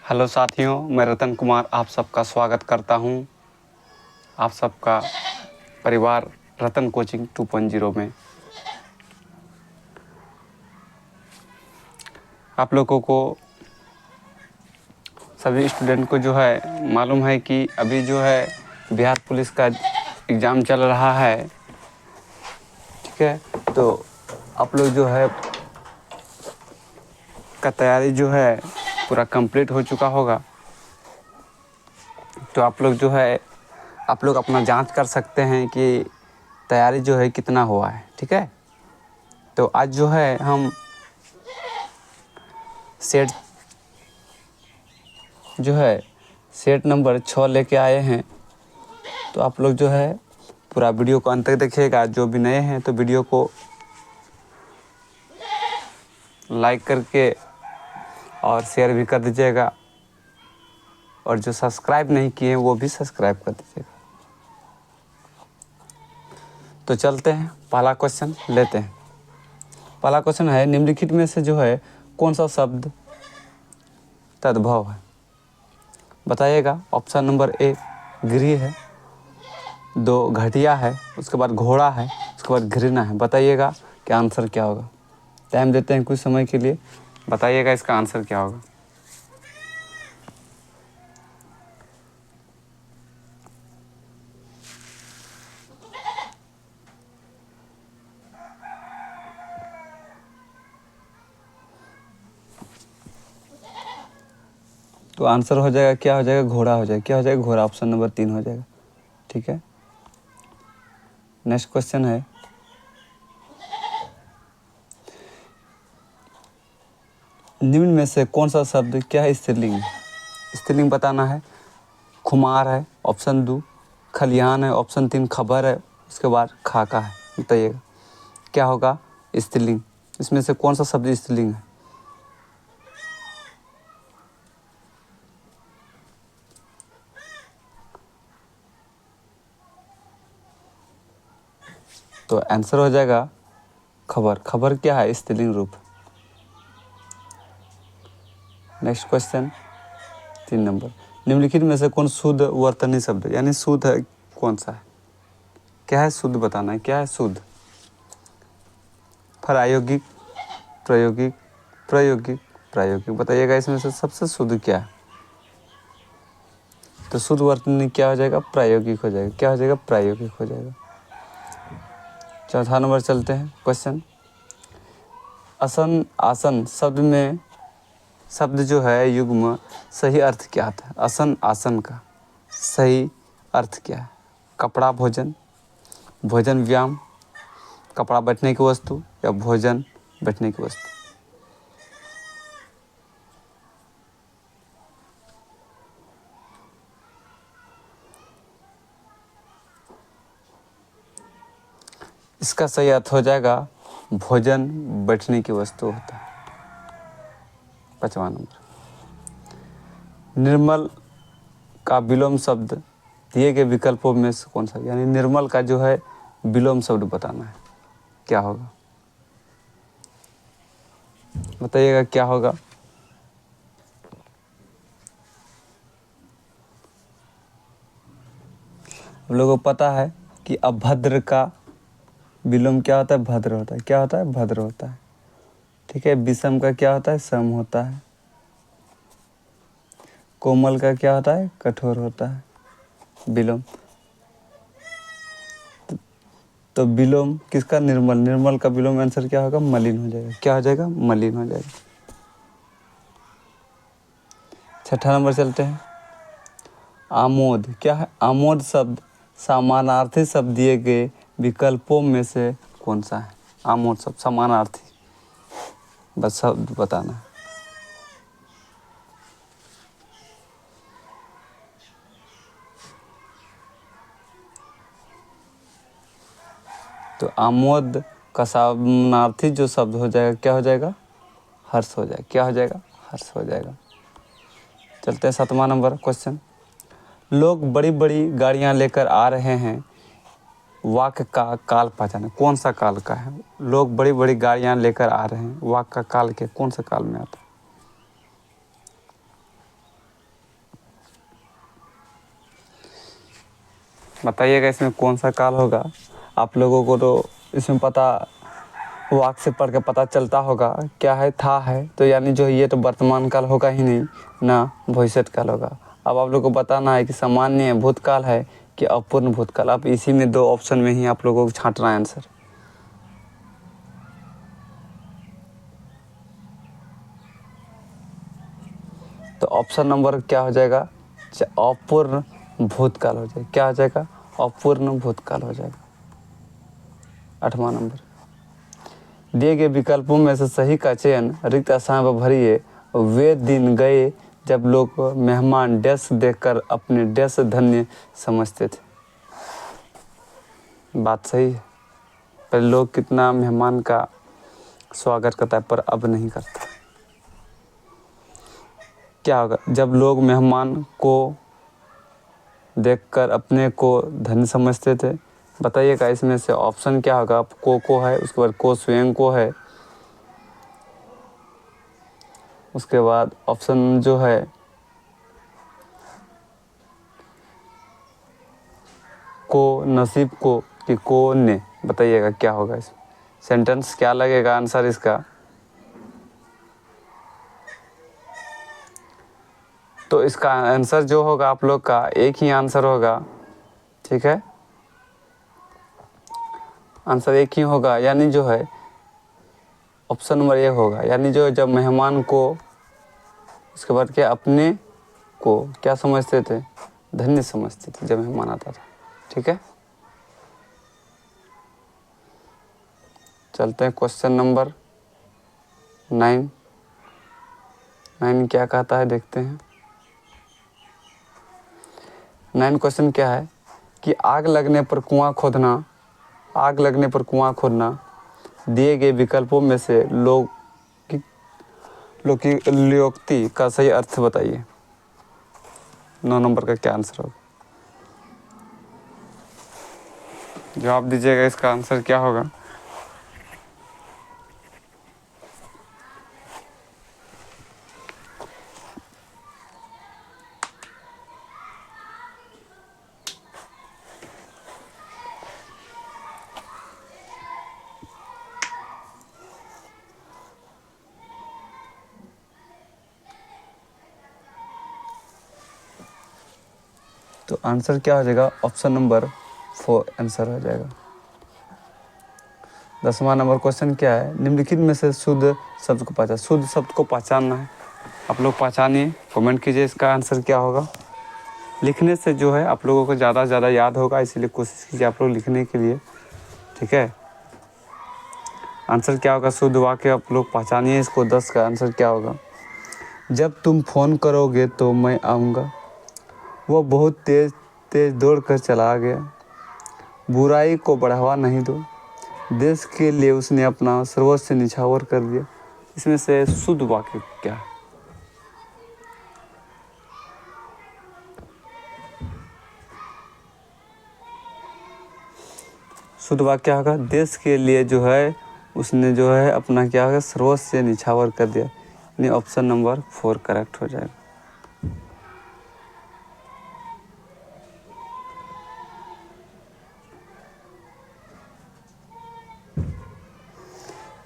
Hello साथियों, मैं रतन कुमार आप सबका स्वागत करता हूं। आप सबका परिवार रतन कोचिंग 2.0 में। आप लोगों को सभी स्टूडेंट को जो है मालूम है कि अभी जो है बिहार पुलिस का एग्ज़ाम चल रहा है, ठीक है। तो आप लोग जो है का तैयारी जो है पूरा कंप्लीट हो चुका होगा। तो आप लोग अपना जांच कर सकते हैं कि तैयारी जो है कितना हुआ है, ठीक है। तो आज जो है हम सेट नंबर 6 लेके आए हैं। तो आप लोग जो है पूरा वीडियो को अंत तक देखिएगा। जो भी नए हैं तो वीडियो को लाइक करके और शेयर भी कर दीजिएगा, और जो सब्सक्राइब नहीं किए हैं वो भी सब्सक्राइब कर दीजिएगा। तो चलते हैं, पहला क्वेश्चन लेते हैं। पहला क्वेश्चन है, निम्नलिखित में से जो है कौन सा शब्द तद्भव है, बताइएगा। ऑप्शन नंबर ए गृह है, 2 घटिया है, उसके बाद घोड़ा है, उसके बाद घृणा है। बताइएगा कि आंसर क्या होगा। टाइम देते हैं कुछ समय के लिए, बताइएगा इसका आंसर क्या होगा। तो आंसर हो जाएगा, क्या हो जाएगा, घोड़ा हो जाएगा। क्या हो जाएगा, घोड़ा। ऑप्शन नंबर 3 हो जाएगा, ठीक है। नेक्स्ट क्वेश्चन है, निम्न में से कौन सा शब्द क्या है, स्त्रीलिंग। स्त्रीलिंग बताना है। खुमार है, ऑप्शन 2 खलिहान है, ऑप्शन 3 खबर है, उसके बाद खाका है। बताइएगा क्या होगा स्त्रीलिंग, इसमें से कौन सा शब्द स्त्रीलिंग है। तो आंसर हो जाएगा खबर। खबर क्या है, स्त्रीलिंग रूप। नेक्स्ट क्वेश्चन 3 नंबर, निम्नलिखित में से कौन शुद्ध वर्तनी शब्द है, यानी शुद्ध है कौन सा है। क्या है शुद्ध, बताना है। क्या है शुद्ध, प्रायोगिक, प्रायोगिक, प्रायोगिक, प्रायोगिक। बताइएगा इसमें से सबसे शुद्ध क्या है। तो शुद्ध वर्तनी क्या हो जाएगा, प्रायोगिक हो जाएगा। क्या हो जाएगा, प्रायोगिक हो जाएगा। चौथा नंबर चलते हैं क्वेश्चन, असन आसन शब्द में शब्द जो है युग्म सही अर्थ क्या आता है। असन आसन का सही अर्थ क्या है। कपड़ा भोजन, भोजन व्यायाम, कपड़ा बैठने की वस्तु, या भोजन बैठने की वस्तु। इसका सही अर्थ हो जाएगा भोजन बैठने की वस्तु होता है। 5वां नंबर, निर्मल का विलोम शब्द दिए गए विकल्पों में से कौन सा, यानी निर्मल का जो है विलोम शब्द बताना है। क्या होगा, बताइएगा क्या होगा। हम लोगों को पता है कि अभद्र का विलोम क्या होता है, भद्र होता है। क्या होता है, भद्र होता है, ठीक है। विषम का क्या होता है, सम होता है। कोमल का क्या होता है, कठोर होता है, विलोम। तो विलोम किसका, निर्मल। निर्मल का विलोम आंसर क्या होगा, मलिन हो जाएगा। क्या हो जाएगा, मलिन हो जाएगा। छठा नंबर चलते हैं, आमोद क्या है। आमोद शब्द समानार्थी शब्द दिए गए विकल्पों में से कौन सा है। आमोद शब्द समानार्थी, बस शब्द बताना है। तो आमोद का समानार्थी जो शब्द हो जाएगा, क्या हो जाएगा, हर्ष हो जाएगा। क्या हो जाएगा, हर्ष हो जाएगा। चलते हैं 7वां नंबर क्वेश्चन, लोग बड़ी बड़ी गाड़ियां लेकर आ रहे हैं, वाक्य का काल पहचाने। कौन सा काल का है। लोग बड़ी बड़ी गाड़ियां लेकर आ रहे हैं, वाक्य का काल के कौन सा काल में आता है। बताइएगा इसमें कौन सा काल होगा। आप लोगों को तो इसमें पता वाक से पढ़ के पता चलता होगा क्या है, था है, तो यानी जो ये तो वर्तमान काल होगा ही नहीं ना, भविष्य काल होगा। अब आप लोगों को बताना है कि सामान्य भूतकाल है कि अपूर्ण भूतकाल। आप इसी में 2 ऑप्शन में ही आप लोगों को छांटना है आंसर। तो ऑप्शन नंबर क्या हो जाएगा, अपूर्ण भूतकाल हो जाएगा। क्या हो जाएगा, अपूर्ण भूतकाल हो जाएगा। 8वां नंबर, दिए गए विकल्पों में से सही का चयन, रिक्त स्थान पर भरिए। वे दिन गए जब लोग मेहमान डैश देखकर अपने डैश धन्य समझते थे। बात सही है, पहले लोग कितना मेहमान का स्वागत करता है पर अब नहीं करता। क्या होगा, जब लोग मेहमान को देखकर अपने को धन्य समझते थे। बताइएगा इसमें से ऑप्शन क्या होगा। को है, उसके बाद को स्वयं को है, उसके बाद ऑप्शन जो है को नसीब को कि को ने। बताइएगा क्या होगा इसमें, सेंटेंस क्या लगेगा आंसर इसका। तो इसका आंसर जो होगा आप लोग का एक ही आंसर होगा, ठीक है, आंसर एक ही होगा, यानी जो है ऑप्शन नंबर ए होगा। यानी जो जब मेहमान को, उसके बाद क्या, अपने को क्या समझते थे, धन्य समझते थे जब मेहमान आता था। ठीक है, चलते हैं क्वेश्चन नंबर 9। 9 क्या कहता है देखते हैं। 9 क्वेश्चन क्या है कि आग लगने पर कुआं खोदना, आग लगने पर कुआं खोदना दिए गए विकल्पों में से लोकोक्ति का सही अर्थ बताइए। 9 नंबर का क्या आंसर होगा, जवाब दीजिएगा इसका आंसर क्या होगा। तो आंसर क्या हो जाएगा, ऑप्शन नंबर 4 आंसर हो जाएगा। 10वां नंबर क्वेश्चन क्या है, निम्नलिखित में से शुद्ध शब्द को पहचान। शुद्ध शब्द को पहचानना है, आप लोग पहचानिए, कमेंट कीजिए इसका आंसर क्या होगा। लिखने से जो है आप लोगों को ज़्यादा से ज़्यादा याद होगा, इसीलिए कोशिश कीजिए आप लोग लिखने के लिए। ठीक है, आंसर क्या होगा शुद्ध वाक्य आप लोग पहचानिए इसको। 10 का आंसर क्या होगा, जब तुम फ़ोन करोगे तो मैं आऊँगा। वह बहुत तेज़ तेज़ दौड़ कर चला गया। बुराई को बढ़ावा नहीं दो। देश के लिए उसने अपना सर्वस्व निछावर कर दिया। इसमें से शुद्ध वाक्य क्या है। शुद्ध वाक्य क्या होगा, देश के लिए जो है उसने जो है अपना क्या होगा, सर्वस्व निछावर कर दिया। यानी ऑप्शन नंबर 4 करेक्ट हो जाएगा।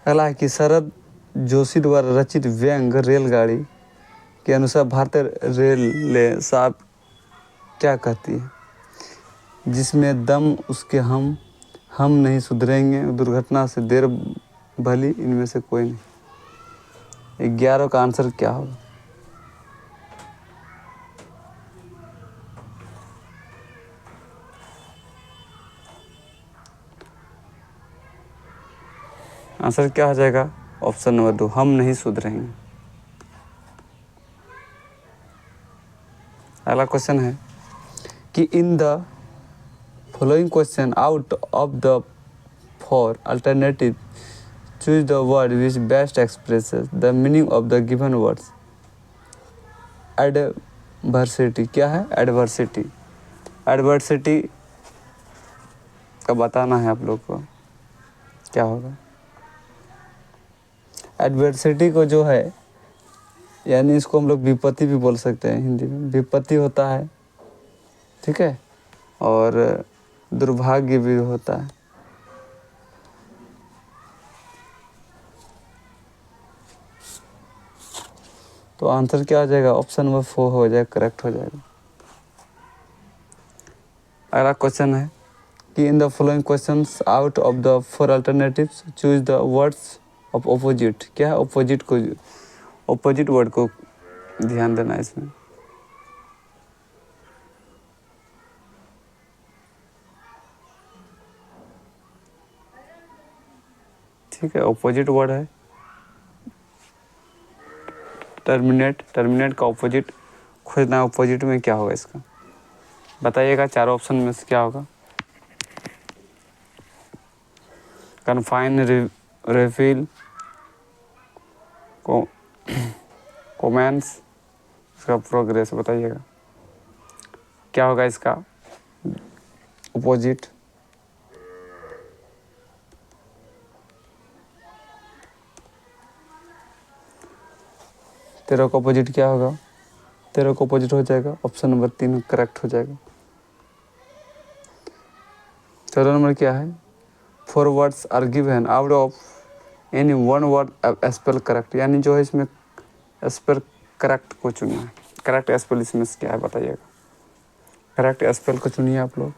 अगला है कि शरद जोशी द्वारा रचित व्यंग रेलगाड़ी के अनुसार भारतीय रेल साहब क्या कहती है, जिसमें दम उसके हम नहीं सुधरेंगे, दुर्घटना से देर भली, इनमें से कोई नहीं। 11 का आंसर क्या होगा। आंसर क्या हो जाएगा, ऑप्शन नंबर 2 हम नहीं सुधरेंगे। अगला क्वेश्चन है कि in the following question out of the 4 alternative choose the word which best expresses the meaning of the given words. Adversity क्या है, एडवर्सिटी, एडवर्सिटी का बताना है आप लोग को क्या होगा। एडवर्सिटी को जो है यानी इसको हम लोग विपत्ति भी बोल सकते हैं, हिंदी में विपत्ति होता है। ठीक है, और दुर्भाग्य भी होता है। तो आंसर क्या हो जाएगा? ऑप्शन नंबर 4 हो जाएगा, करेक्ट हो जाएगा। अगला क्वेश्चन है कि in the following questions out of the 4 alternatives choose the words of opposite. क्या है? ऑपोजिट को, ऑपोजिट वर्ड को ध्यान देना है इसमें। ठीक है, ऑपोजिट वर्ड है टर्मिनेट। टर्मिनेट का ऑपोजिट खोजना है। ऑपोजिट में क्या होगा इसका? बताइएगा, चारों ऑप्शन में से क्या होगा? कन्फाइन, रिफिल, कोमेंस, इसका प्रोग्रेस। बताइएगा क्या होगा इसका अपोजिट? तेरह का अपोजिट क्या होगा? तेरह का अपोजिट हो जाएगा ऑप्शन नंबर 3 करेक्ट हो जाएगा। 14 नंबर क्या है? 4 words are given out of any 1 word spell correct, यानी जो है इसमें स्पेल करेक्ट को चुनना है। करेक्ट स्पेल इसमें से क्या है? बताइएगा। करेक्ट स्पेल को चुनिए आप लोग।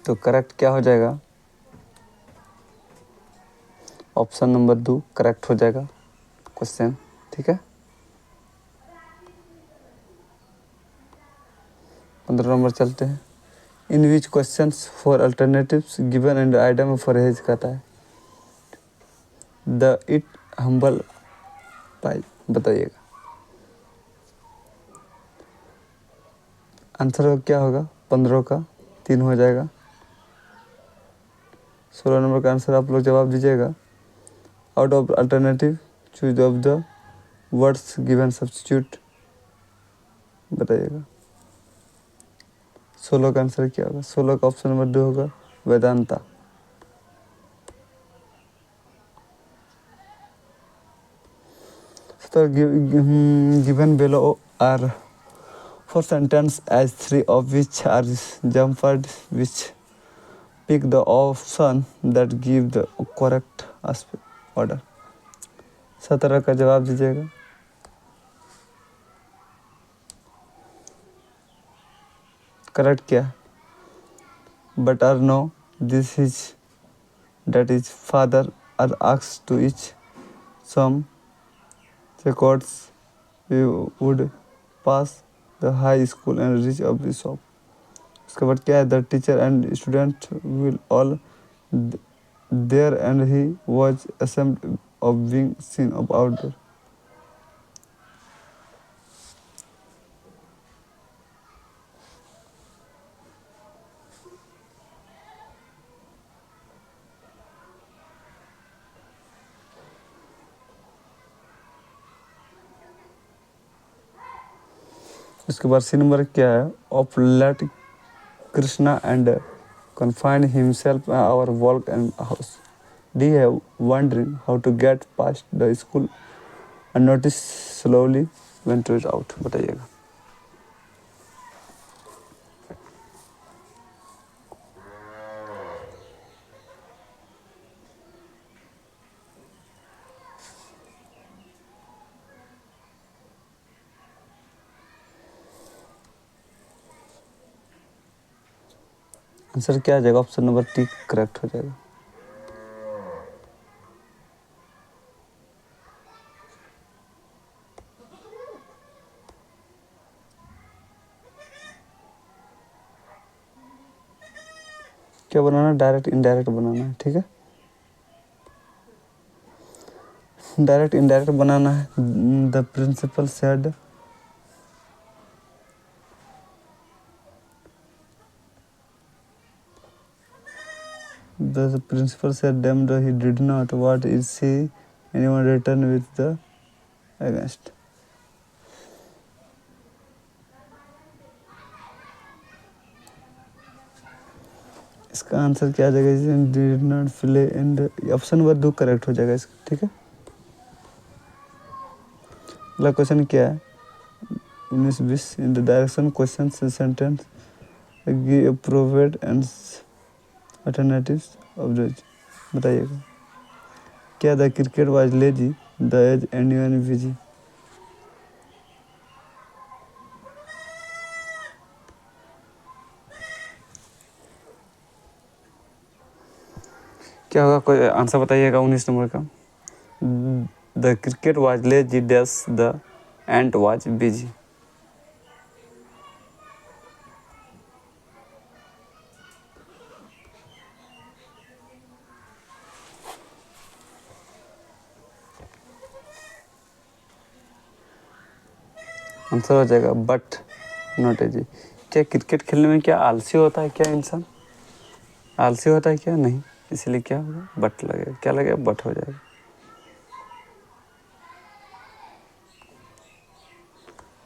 तो करेक्ट क्या हो जाएगा? ऑप्शन नंबर 2 करेक्ट हो जाएगा क्वेश्चन। ठीक है, 15 नंबर चलते हैं। In which questions four alternatives given and item four has कहता है द इट हम्बल पाई। बताइएगा आंसर क्या होगा? 15 का 3 हो जाएगा। 16 नंबर का आंसर आप लोग जवाब दीजिएगा। Out of alternative choose of the words given substitute. बताइएगा 16 का आंसर क्या होगा? 16 का ऑप्शन नंबर 2 होगा Vedanta. So given below are 4 sentences as 3 of which are jumpered, which pick the option that give the correct order। 17 का जवाब दीजिएगा। Correct क्या? but are no, this is, that is, father are asked to each some records we would pass the high school and reach of the shop। उसके बाद क्या है? The teacher and student will all there and he was assembled of being seen of outdoor. उसके बाद C number क्या है? Of late Krishna and confined himself our work and house. D है wondering how to get past the school and notice slowly when to it out. बताइएगा answer क्या आ जाएगा? Option number 3 correct हो जाएगा। क्या बनाना है? डायरेक्ट इनडायरेक्ट बनाना है। ठीक है, डायरेक्ट इनडायरेक्ट बनाना है। The principal said the principal said damn he did not, what is he, anyone return with the against। इसका आंसर क्या आ जाएगा? Did not play in the, option number 2 correct हो जाएगा इसका, ठीक है। अगला क्वेश्चन क्या है? 19-20 in the direction question sentence give provide and alternatives of the, बताइएगा। क्या the cricket was lazy the as anyone busy? क्या होगा? कोई आंसर बताइएगा 19 नंबर का। The cricket was lazy dash the ant was busy. Answer हो जाएगा बट नॉट एजी। क्या क्रिकेट खेलने में क्या आलसी होता है क्या इंसान? आलसी होता है क्या? नहीं, इसलिए क्या होगा? बट लगेगा। क्या लगेगा? बट हो जाएगा।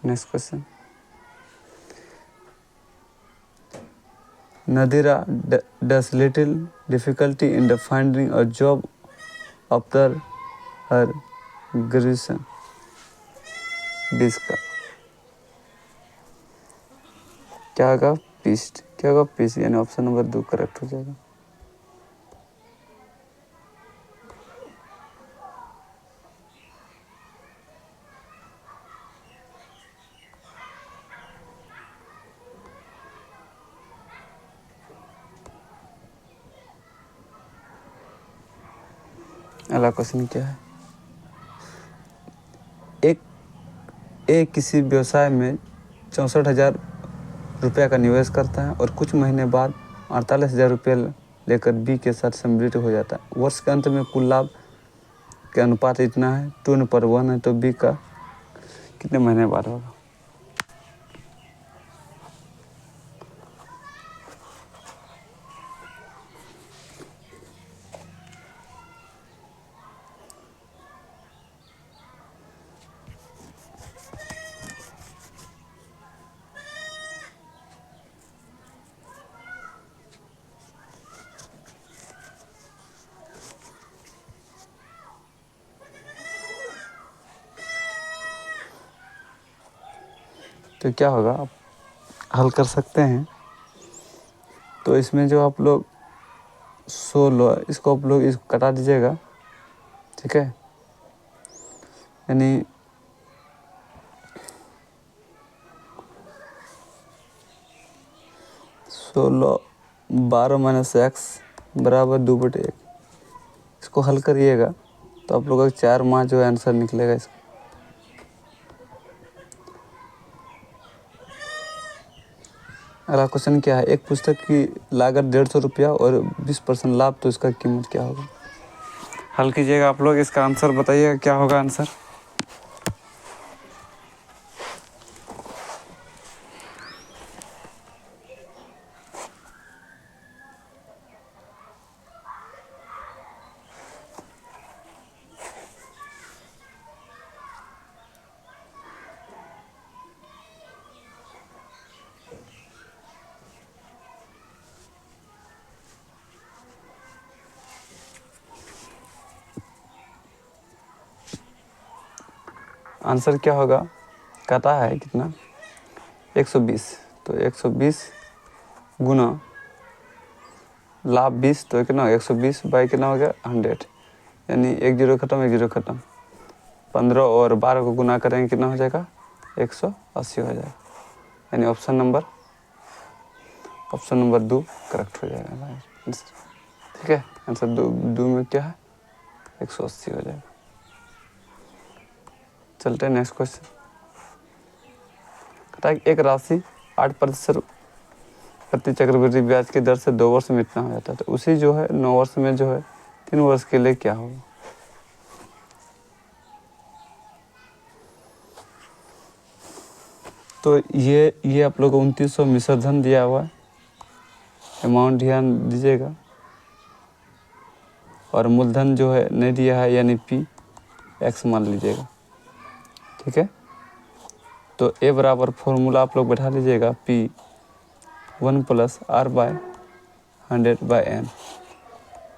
Next question. Nadira does little difficulty in the finding a job after her graduation. 20 का क्या होगा? पीस्ट। क्या होगा? पीस, यानी ऑप्शन नंबर 2 करेक्ट हो जाएगा। अगला क्वेश्चन क्या है? एक किसी व्यवसाय में 64,000 रुपये का निवेश करता है और कुछ महीने बाद 48,000 रुपये लेकर बी के साथ समृद्ध हो जाता है। वर्ष के अंत में कुल लाभ के अनुपात इतना है, 2:1 है, तो बी का कितने महीने बाद होगा? तो क्या होगा? आप हल कर सकते हैं। तो इसमें जो आप लोग 16, इसको आप लोग इसको कटा दीजिएगा, ठीक है। यानी 16 12 - x बराबर 2/1। इसको हल करिएगा तो आप लोगों का 4 माह जो है आंसर निकलेगा इसका। अगला क्वेश्चन क्या है? एक पुस्तक की लागत 150 रुपया और 20% लाभ, तो इसका कीमत क्या होगा? हल कीजिएगा आप लोग, इसका आंसर बताइएगा क्या होगा आंसर। आंसर क्या होगा? कटा है कितना? 120। तो 120 गुना लाभ 20, तो कितना? 120 बाई कितना हो गया? 100। यानी 1 0 खत्म, 1 0 खत्म। 15 और 12 को गुना करेंगे, कितना हो जाएगा? 180 हो जाएगा। यानी ऑप्शन नंबर 2 करेक्ट हो जाएगा, ठीक है। आंसर 2 में क्या है? 180 हो जाएगा। चलते हैं नेक्स्ट क्वेश्चन। एक राशि 8% प्रति चक्रवृद्धि ब्याज की दर से 2 वर्ष में इतना हो जाता है, तो उसी जो है 9 वर्ष में जो है 3 वर्ष के लिए क्या होगा? तो ये आप लोग को 2900 मिश्र धन दिया हुआ है, अमाउंट ध्यान दीजिएगा। और मूलधन जो है नहीं दिया है, यानी P(x) मान लीजिएगा, ठीक है। तो A बराबर फॉर्मूला आप लोग बैठा लीजिएगा, P 1 + R/, 100/n,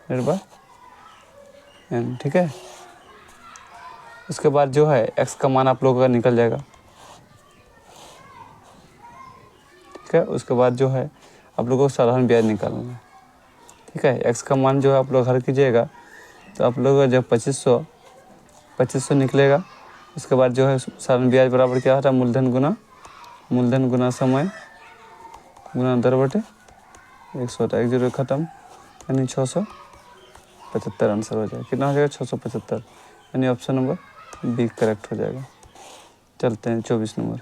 100/n, ठीक है। उसके बाद जो है x का मान आप लोगों का निकल जाएगा, ठीक है। उसके बाद जो है आप लोगों को साधारण ब्याज निकालना है, ठीक है। x का मान जो है आप लोग हल कीजिएगा तो आप लोगों का जब 2500 निकलेगा। उसके बाद जो है साधारण ब्याज बराबर क्या होता है, मूलधन गुना समय गुना दर बटे 100 होता है, 1 0 खत्म, यानी 675 आंसर हो जाएगा। कितना हो जाएगा, 675, यानी ऑप्शन नंबर बी करेक्ट हो जाएगा। चलते हैं 24 नंबर।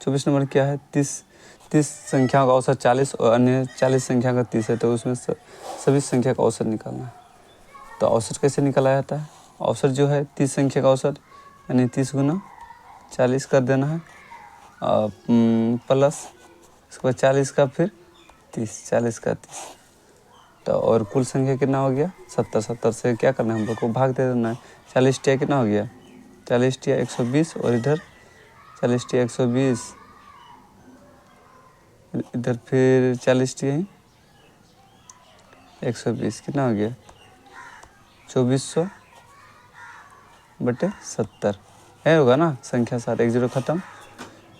24 नंबर क्या है, 30 संख्याओं का औसत 40 और अन्य 40 संख्या का 30 है, तो उसमें सभी संख्या का औसत निकालना है। तो औसत कैसे निकाला जाता है, औसत जो है 30 संख्या का औसत यानी 30 गुना 40 कर देना है, प्लस उसके बाद 40 का फिर 30, 40 का 30, तो और कुल संख्या कितना हो गया 70। 70 से क्या करना है हम लोग को भाग दे देना है। 40 टिया कितना हो गया, 40 टिया 120, और इधर 40 टिया 120, इधर फिर 40 टिया 120, कितना हो गया 2400/70 है, होगा ना संख्या 7, 1 0 खत्म।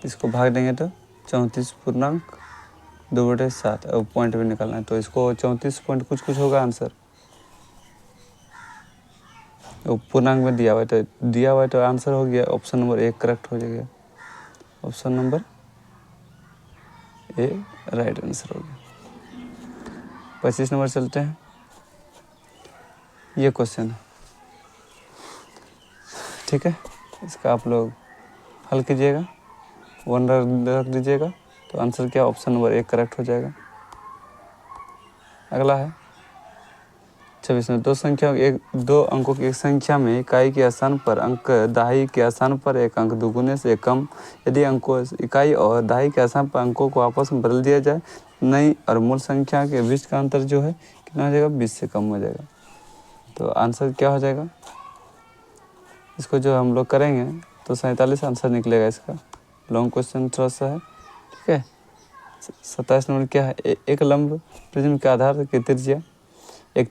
इसको भाग देंगे तो 34.2/7, और पॉइंट भी निकालना है, तो इसको 34 पॉइंट कुछ होगा आंसर। वो पूर्णांक में दिया हुआ है तो आंसर हो गया ऑप्शन नंबर 1 करेक्ट हो जाएगा। Option number A right answer हो गया। 25 नंबर चलते हैं। ये क्वेश्चन है, ठीक है। इसका आप लोग हल कीजिएगा, 1 रख दीजिएगा, तो आंसर क्या, ऑप्शन नंबर 1 करेक्ट हो जाएगा। अगला है 26 में, दो अंकों की एक संख्या में इकाई के स्थान पर अंक दहाई के स्थान पर एक अंक दुगुने से कम, यदि अंकों इकाई और दहाई के स्थान पर अंकों को आपस में बदल दिया जाए, नई और मूल संख्या के बीच का अंतर जो है कितना हो जाएगा, 20 से कम हो जाएगा। तो आंसर क्या हो जाएगा, इसको जो हम लोग करेंगे तो 47 आंसर निकलेगा इसका। लॉन्ग क्वेश्चन थोड़ा सा है, ठीक है। 27 नंबर क्या है, एक लंब प्रिज्म के आधार की त्रिज्या, एक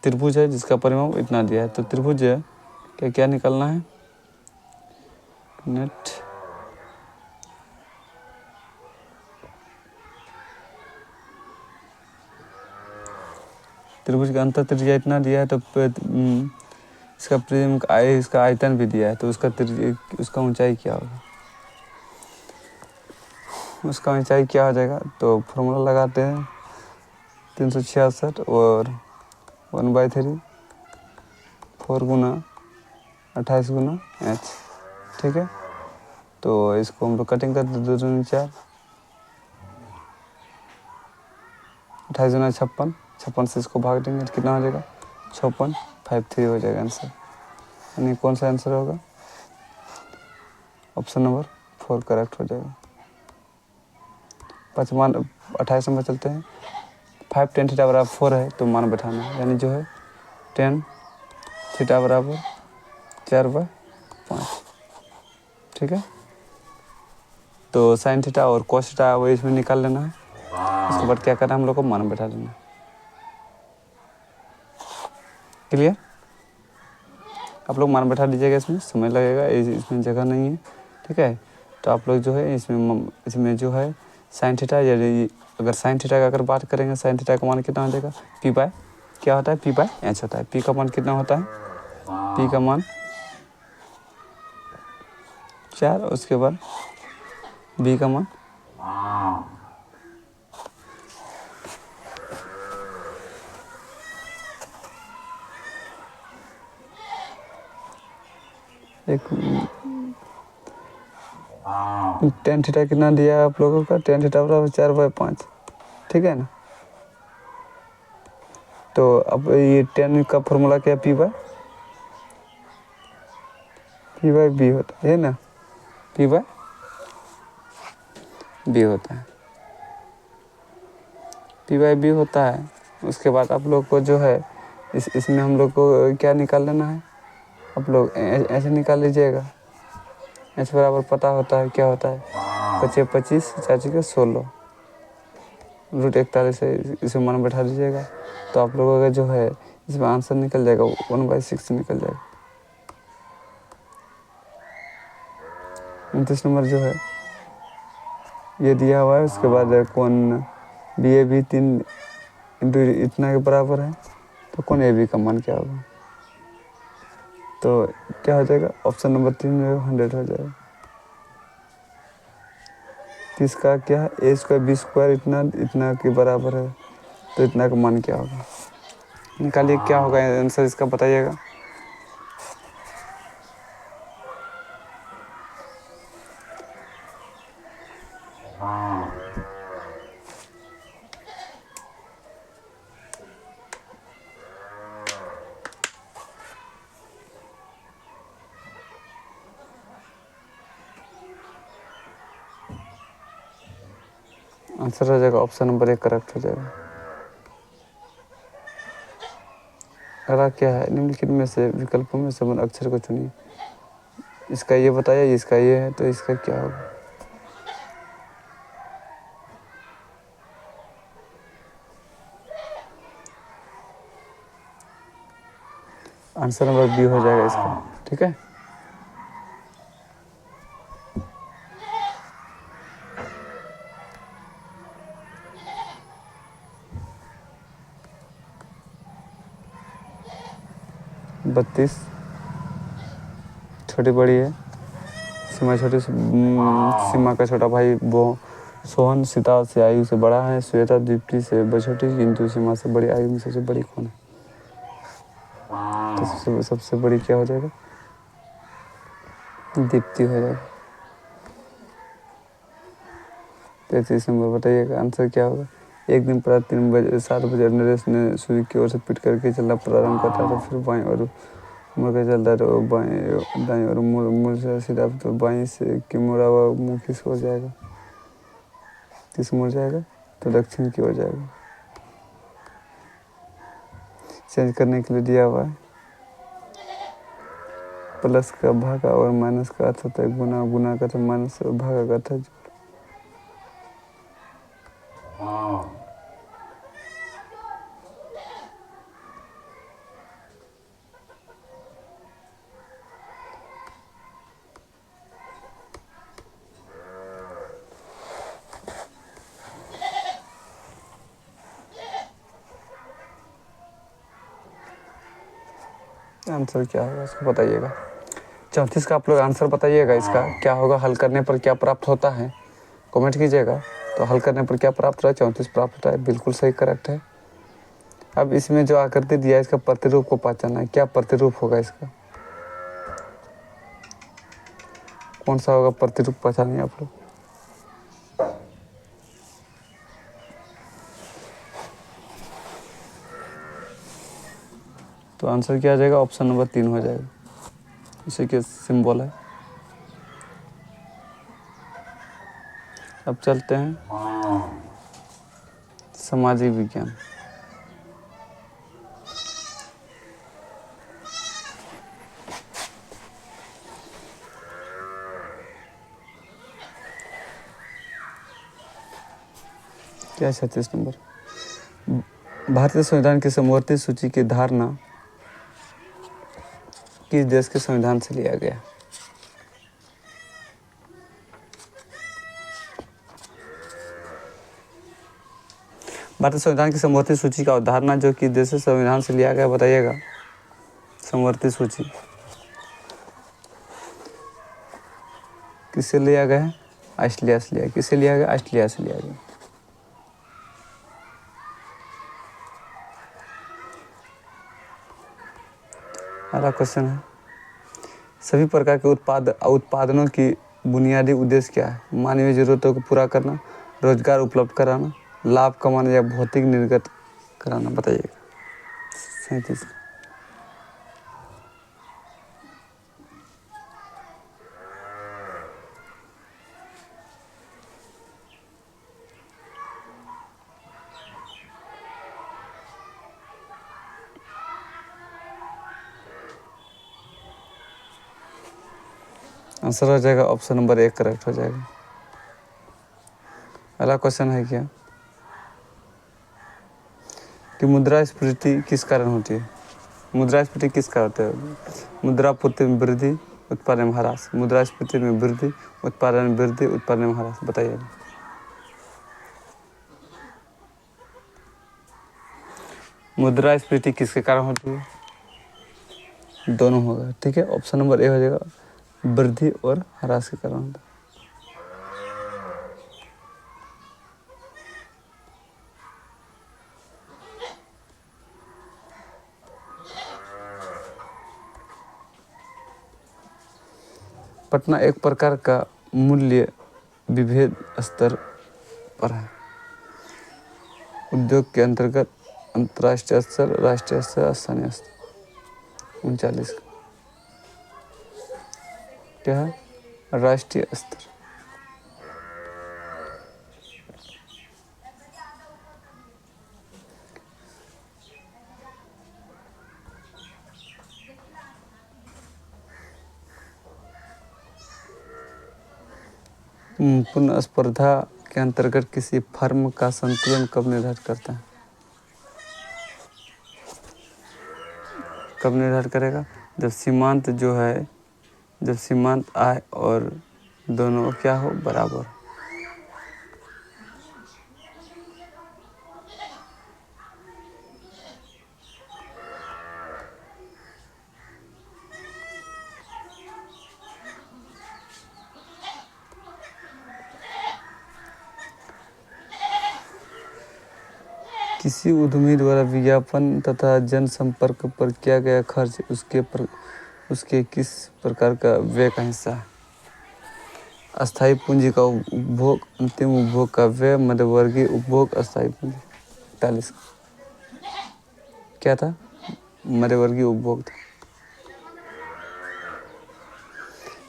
त्रिभुज है जिसका परिमाप इतना दिया है, तो त्रिभुज क्या निकालना है, नेट त्रिभुज का अंतर त्रिज्या इतना दिया है, तो इसका प्रिज्म इसका आयतन भी दिया है, तो उसका ऊंचाई क्या होगा, उसका ऊंचाई क्या हो जाएगा, तो फॉर्मूला लगाते हैं 366 और 1/3 4 गुना 28 गुना h, ठीक है। तो इसको हम लोग कटिंग कर देते 2 दूनी 4, 28 गुना 56, 56 से इसको भाग देंगे तो कितना हो जाएगा 6.53 हो जाएगा आंसर। यानी कौन सा आंसर होगा, ऑप्शन नंबर 4 करेक्ट हो जाएगा। 28 नंबर चलते हैं। 5 tan थीटा बराबर 4 है, तो मान बैठाना है, यानी जो है tan थीटा बराबर 4/5, ठीक है। तो साइन थीटा और cos थीटा वो इसमें निकाल लेना है। उसके बाद क्या करना है, हम लोग को मान बैठा देना है। क्लियर, आप लोग मान बैठा दीजिएगा, इसमें समय लगेगा, इसमें जगह नहीं है, ठीक है। तो आप लोग जो है इसमें जो है साइन थीटा, यदि अगर साइन थीटा का अगर बात करेंगे, साइन थीटा का मान कितना हो जाएगा, p/, क्या होता है, p/h होता है। p का मान कितना होता है, p का मान 4, उसके बाद b का मान 1। tan थीटा कितना दिया है आप लोगों का, tan थीटा बराबर 4/5, ठीक है ना। तो अब ये tan का फॉर्मूला क्या है, p/b होता है ना, p/b होता है, p/b होता है। उसके बाद आप लोग को जो है इसमें हम लोग को क्या निकाल लेना है, आप लोग ऐसे निकाल लीजिएगा। h बराबर पता होता है क्या होता है, पचे 25, 4 16, √41 है, इसे मान बैठा दीजिएगा तो आप लोगों का जो है इसमें आंसर निकल जाएगा 1/6 निकल जाएगा। 29 नंबर जो है ये दिया हुआ है, उसके बाद कौन BAB 3 इंटू इतना के बराबर है, तो कौन AB का मान क्या होगा, तो क्या हो जाएगा ऑप्शन नंबर 3 में 100 हो जाएगा। 30 का क्या है A² B² इतना के बराबर है, तो इतना का मान क्या होगा, निकालिए क्या होगा आंसर इसका बताइएगा। आंसर हो जाएगा ऑप्शन नंबर 1 करेक्ट हो जाएगा। अगला क्या है, निम्नलिखित में से विकल्पों में संबंध अक्षर को चुनिए। इसका ये बताया, इसका ये है, तो इसका क्या होगा। आंसर नंबर B हो जाएगा इसका, ठीक है। बत्तीस छोटी बड़ी है, सीमा छोटी, सीमा का छोटा भाई वो सोहन सीता से आयु से बड़ा है, श्वेता दीप्ति से छोटी, किंतु सीमा से बड़ी, आयु में सबसे बड़ी कौन है, तो सबसे बड़ी क्या हो जाएगा, दीप्ति हो जाएगा। 33 नंबर बताइएगा आंसर क्या होगा। एक दिन प्रातः 7 बजे नरेश ने सूर्य की ओर से पीट करके चलना प्रारंभ करता था, फिर बाएं और मुड़ कर चलता तो बाएं दाएं और मुड़ से सीधा, तो बाएं से की मुड़ा हुआ मुँह किस हो जाएगा, किस मुड़ जाएगा, तो दक्षिण की ओर जाएगा। चेंज करने के लिए दिया हुआ है, प्लस का भागा और माइनस का अर्थ होता है गुना, गुना का तो माइनस और भागा का अर्थ है। आंसर क्या होगा इसको बताइएगा। 34 का आप लोग आंसर बताइएगा, इसका क्या होगा, हल करने पर क्या प्राप्त होता है, कमेंट कीजिएगा। तो हल करने पर क्या प्राप्त होता है, 34 प्राप्त होता है, बिल्कुल सही करेक्ट है। अब इसमें जो आकृति दिया है इसका प्रतिरूप को पहचानना है, क्या प्रतिरूप होगा इसका, कौन सा होगा प्रतिरूप, पहचानिए आप लोग। तो आंसर क्या आ जाएगा, ऑप्शन नंबर 3 हो जाएगा, इसी के सिंबल है। अब चलते हैं सामाजिक विज्ञान। क्या 36 नंबर, भारतीय संविधान की समवर्ती सूची की धारणा किस देश के संविधान से लिया गया। भारतीय संविधान की समवर्ती सूची का अवधारणा जो कि देश से संविधान से लिया गया, बताइएगा। समवर्ती सूची किससे लिया गया है, ऑस्ट्रेलिया से लिया, किससे लिया गया, ऑस्ट्रेलिया से लिया गया। अगला क्वेश्चन है, सभी प्रकार के उत्पादनों की बुनियादी उद्देश्य क्या है, मानवीय जरूरतों को पूरा करना, रोजगार उपलब्ध कराना, लाभ कमाना या भौतिक निर्गत कराना, बताइएगा। 37। आंसर हो जाएगा ऑप्शन नंबर 1 करेक्ट हो जाएगा। पहला क्वेश्चन है क्या कि मुद्रास्फीति किस कारण होती है। मुद्रास्फीति किस कारण होता है। मुद्रापूर्ति में वृद्धि, उत्पादन में ह्रास। मुद्रास्फीति में वृद्धि, उत्पादन में वृद्धि, उत्पादन में ह्रास। बताइए। मुद्रास्फीति किसके कारण होती है। दोनों होगा, ठीक है। ऑप्शन नंबर ए हो जाएगा, वृद्धि और ह्रास के कारण होता है। पटना एक प्रकार का मूल्य विभेद स्तर पर है। उद्योग के अंतर्गत अंतर्राष्ट्रीय स्तर, राष्ट्रीय स्तर, स्थानीय स्तर। 39 क्या है, राष्ट्रीय स्तर। पुनः स्पर्धा के अंतर्गत किसी फर्म का संतुलन कब निर्धारित करता है। कब निर्धारित करेगा, जब सीमांत जो है, जब सीमांत आय और दोनों क्या हो, बराबर। किसी उद्यमी द्वारा विज्ञापन तथा जनसंपर्क पर किया गया खर्च उसके किस प्रकार का व्यय का हिस्सा है। अस्थायी पूंजी का उपभोग, अंतिम उपभोग का व्यय, मध्यवर्गीय उपभोग, अस्थायी पूंजी। 41 क्या था, मध्यवर्गीय उपभोग था।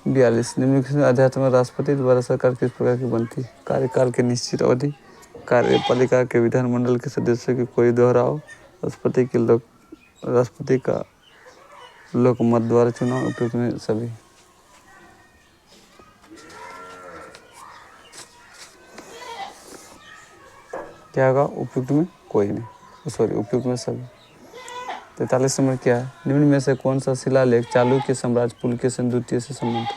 42 निम्नलिखित अध्यात्म में राष्ट्रपति द्वारा सरकार किस प्रकार की बनती है। कार्यकाल की निश्चित अवधि, कार्यपालिका के विधानमंडल के सदस्यों की कोई दोहराव, राष्ट्रपति का लोकमत द्वारा चुनाव, उपयुक्त में सभी। क्या होगा, उपयुक्त में कोई नहीं, सॉरी, उपयुक्त में सभी। 43 नंबर क्या है, निम्न में से कौन सा शिलालेख चालुक्य साम्राज्य पुलकेशिन द्वितीय से संबंध।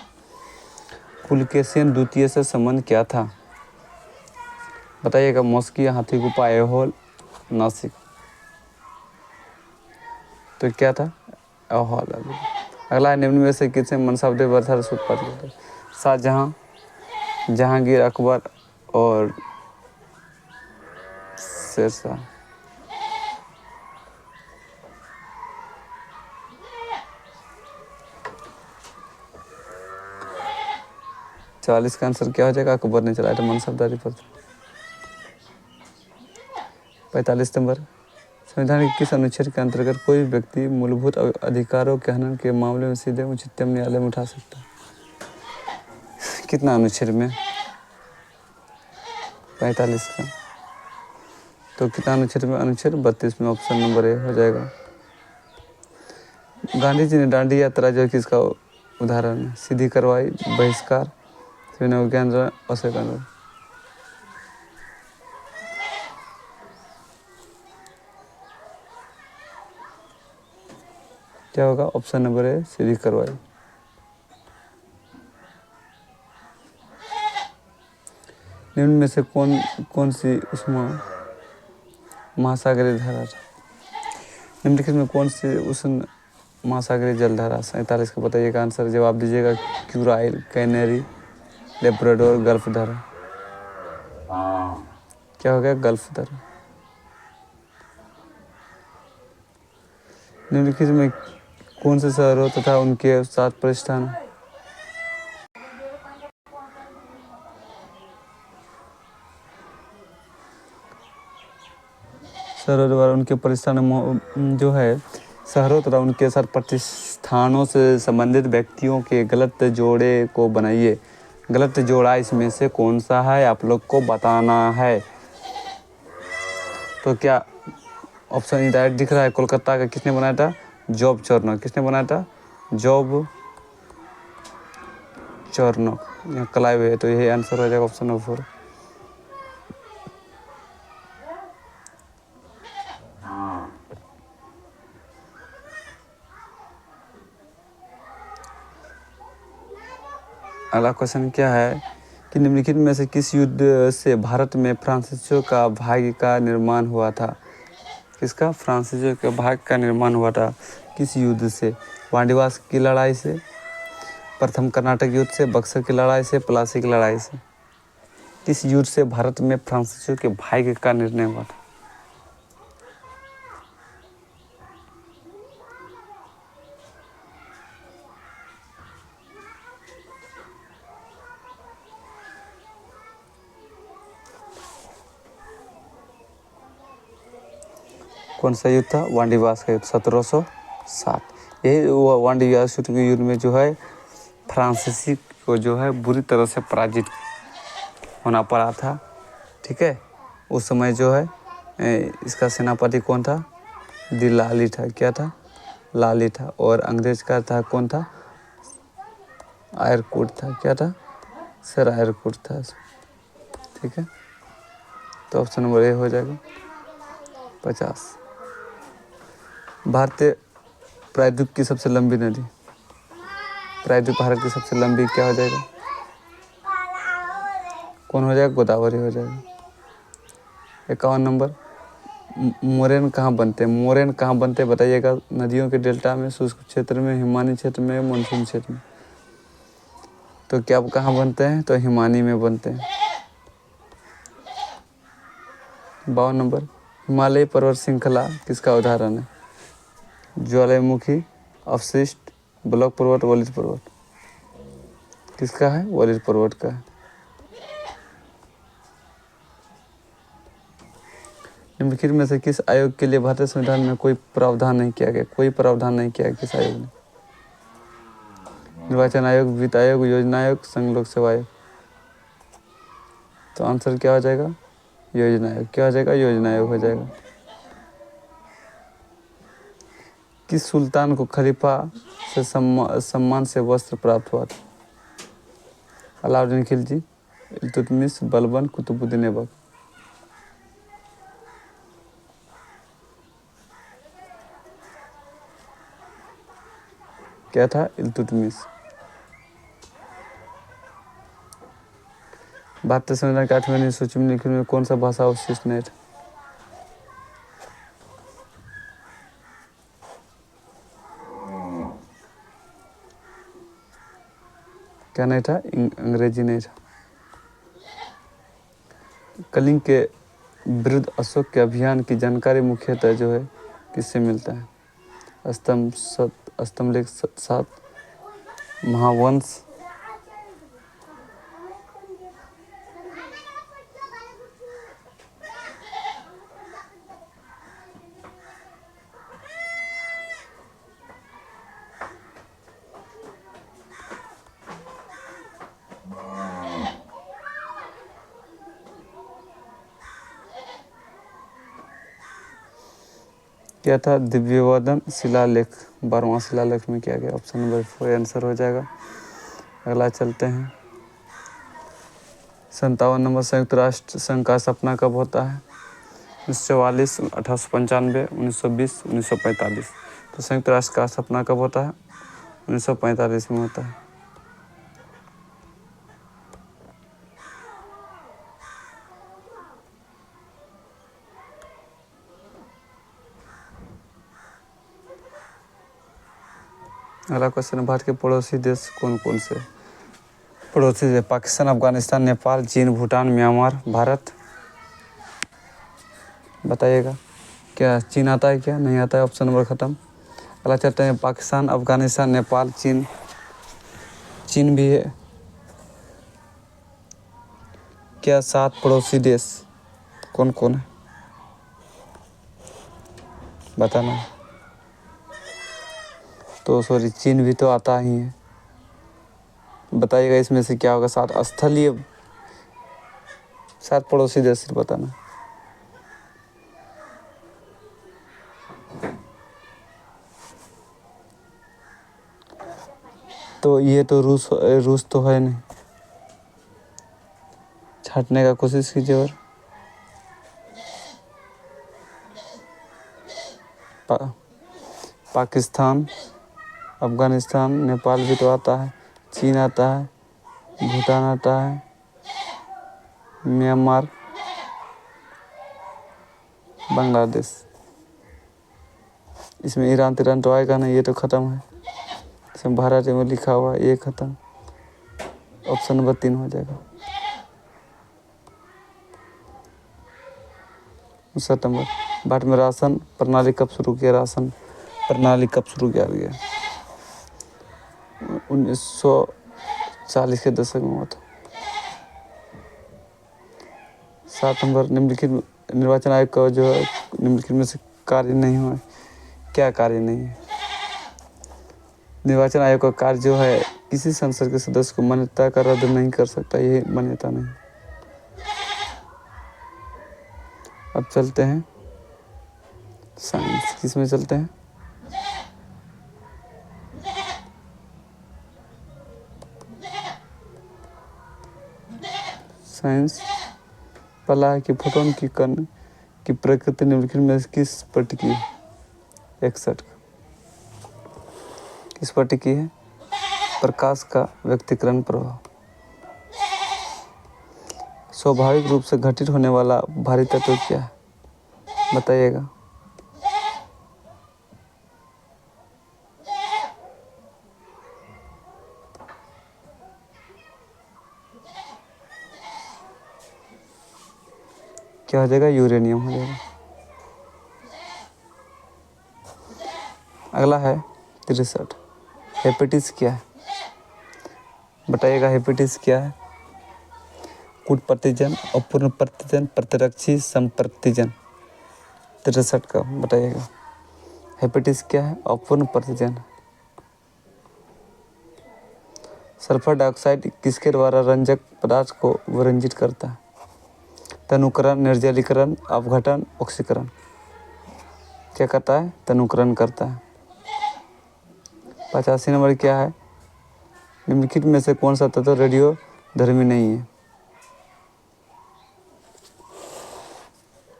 पुलकेशिन द्वितीय से संबंध क्या था, बताइएगा। मॉस्की, हाथी गुफा, ऐहोल, नासिक। तो क्या था, ऐहोल। अगला, निम्न में से किसने मनसाबदे वर्षा से उत्पादित होता है। शाहजहां, जहांगीर, अकबर और शेरशाह। 44 का आंसर क्या हो जाएगा, अकबर ने चलाया था मनसबदारी पर। 45 नंबर, संविधान के किस अनुच्छेद के अंतर्गत कोई व्यक्ति मूलभूत अधिकारों के हनन के मामले में सीधे उच्चतम न्यायालय में उठा सकता है। कितना अनुच्छेद में, 45 का। तो कितना अनुच्छेद में, अनुच्छेद 32 में। ऑप्शन नंबर ए हो जाएगा। गांधी जी ने दांडी यात्रा जो किसका उदाहरण है। सीधी कार्रवाई, बहिष्कार, विज्ञान, अवसर कानून। क्या होगा, ऑप्शन नंबर ए, सीधी कार्रवाई। निम्न में से कौन सी उष्मा महासागरीय धारा, निम्नलिखित में कौन सी उष्ण महासागरीय जलधारा। 47 का बताइएगा आंसर, जवाब दीजिएगा। क्यूराइल, कैनेरी, लेब्राडोर, गल्फ धारा। क्या हो गया, गल्फ धारा। निम्नलिखित में कौन से शहरों तथा उनके 7 प्रतिष्ठान। शहरों द्वारा उनके प्रतिष्ठान जो है, शहरों तथा उनके 7 प्रतिष्ठानों से संबंधित व्यक्तियों के गलत जोड़े को बनाइए। गलत जोड़ा इसमें से कौन सा है, आप लोग को बताना है। तो क्या ऑप्शन डायरेक्ट दिख रहा है, कोलकाता का किसने बनाया था, जॉब चॉर्नोक। किसने बनाया था, जॉब चॉर्नोक। यहाँ कलाए हुए है, तो यही आंसर हो जाएगा ऑप्शन नंबर 4। अगला क्वेश्चन क्या है कि निम्नलिखित में से किस युद्ध से भारत में फ्रांसीसियों का भाग्य का निर्माण हुआ था? किसका? फ्रांसीसियों के भाग्य का निर्माण हुआ था किस युद्ध से? वांडीवास की लड़ाई से, प्रथम कर्नाटक युद्ध से, बक्सर की लड़ाई से, प्लासी की लड़ाई से? किस युद्ध से भारत में फ्रांसीसियों के भाग्य का निर्णय हुआ था? कौन सा युद्ध था? वांडीवास का युद्ध 1707। यही वांडीवास युद्ध में जो है फ्रांसीसी को जो है बुरी तरह से पराजित होना पड़ा था। ठीक है, उस समय जो है इसका सेनापति कौन था? दिलाली था। क्या था? लाली था। और अंग्रेज का था कौन था? आयरकूट था। क्या था? सर आयरकूट था। ठीक है, तो ऑप्शन नंबर ए हो जाएगा 50। भारतीय प्रायद्वीप की सबसे लंबी नदी, प्रायद्वीप भारत की सबसे लंबी क्या हो जाएगा? कौन हो जाएगा? गोदावरी हो जाएगा। 51 नंबर, मोरेन कहाँ बनते हैं? मोरेन कहाँ बनते हैं बताइएगा? नदियों के डेल्टा में, शुष्क क्षेत्र में, हिमानी क्षेत्र में, मानसून क्षेत्र में। तो क्या कहाँ बनते हैं? तो हिमानी में बनते हैं। 52 नंबर, हिमालय पर्वत श्रृंखला किसका उदाहरण है? ज्वालामुखी, अवशिष्ट, ब्लॉक पर्वत, वलित पर्वत? किसका है? वलित पर्वत का है। निम्नलिखित में से किस आयोग के लिए भारतीय संविधान में कोई प्रावधान नहीं किया गया? कोई प्रावधान नहीं किया किस आयोग ने? निर्वाचन आयोग, वित्त आयोग, योजना आयोग, संघ लोक सेवा आयोग? तो आंसर क्या हो जाएगा? योजना आयोग। क्या हो जाएगा? योजना आयोग हो जाएगा। किस सुल्तान को खलीफा से सम्मान से वस्त्र प्राप्त हुआ था? अलाउद्दीन खिलजी, इल्तुतमिश, बलबन, कुतुबुद्दीन ऐबक? क्या था? इल्तुतमिश। भारतीय संविधान के 8वें अनुसूची में निम्नलिखित में कौन सा भाषा अवशिष्ट नहीं था? क्या नहीं था? अंग्रेजी नहीं था। कलिंग के विरुद्ध अशोक के अभियान की जानकारी मुख्यतः जो है किससे मिलता है? स्तंभलेख 7, महावंश, क्या था? दिव्यवदन शिलालेख 12वां शिलालेख में किया गया। ऑप्शन नंबर 4 आंसर हो जाएगा। अगला चलते हैं। 57 नंबर, संयुक्त राष्ट्र संघ का स्थापना कब होता है? 1944, 1895, 1920, 1945? तो संयुक्त राष्ट्र का स्थापना कब होता है? 1945 में होता है। अगला क्वेश्चन, भारत के पड़ोसी देश कौन कौन से? पड़ोसी देश पाकिस्तान, अफगानिस्तान, नेपाल, चीन, भूटान, म्यांमार, भारत? बताइएगा। क्या चीन आता है? क्या नहीं आता है? ऑप्शन नंबर ख़त्म। अगला चलते हैं। पाकिस्तान, अफगानिस्तान, नेपाल, चीन, चीन भी है। क्या 7 पड़ोसी देश कौन कौन है? बताना। तो सॉरी, चीन भी तो आता ही है। बताइएगा इसमें से क्या होगा? 7 स्थलीय, 7 पड़ोसी देश बताना। तो ये तो रूस तो है नहीं। छाटने का कोशिश कीजिए। और पाकिस्तान, अफगानिस्तान, नेपाल भी तो आता है, चीन आता है, भूटान आता है, म्यांमार, बांग्लादेश। इसमें ईरान तिरान तो आएगा नहीं, ये तो ख़त्म है। इसमें भारत में लिखा हुआ ये ख़त्म। ऑप्शन नंबर 3 हो जाएगा। 7 भारत में राशन प्रणाली कब शुरू किया? राशन प्रणाली कब शुरू किया गया? 1940 के दशक में हुआ था। 7 निम्नलिखित निर्वाचन आयोग का जो है निम्नलिखित में से कार्य नहीं हुआ। क्या कार्य नहीं है? निर्वाचन आयोग का कार्य जो है किसी संसद के सदस्य को मान्यता का रद्द नहीं कर सकता, ये मान्यता नहीं। अब चलते हैं साइंस। किस में चलते हैं? साइंस। पहला है कि फोटोन की कण की प्रकृति निम्नलिखित में किस पर टिकी है? 61। किस पर टिकी है? प्रकाश का व्यक्तिकरण प्रभाव। स्वाभाविक रूप से घटित होने वाला भारी तत्व क्या है? बताइएगा। क्या हो जाएगा? यूरेनियम हो जाएगा। अगला है 63। हेपेटिस क्या है? बताइएगा। हेपेटिस क्या है? कूट प्रतिजन, अपूर्ण प्रतिजन, प्रतिरक्षी संप्रतिजन। 63 का बताइएगा। हेपेटिस क्या है? अपूर्ण प्रतिजन। सल्फर डाइऑक्साइड किसके द्वारा रंजक पदार्थ को विरंजित करता है? तनुकरण, निर्जलीकरण, अपघटन, ऑक्सीकरण। क्या करता है? तनुकरण करता है। 85 क्या है? निम्नलिखित में से कौन सा तत्व रेडियो धर्मी नहीं है?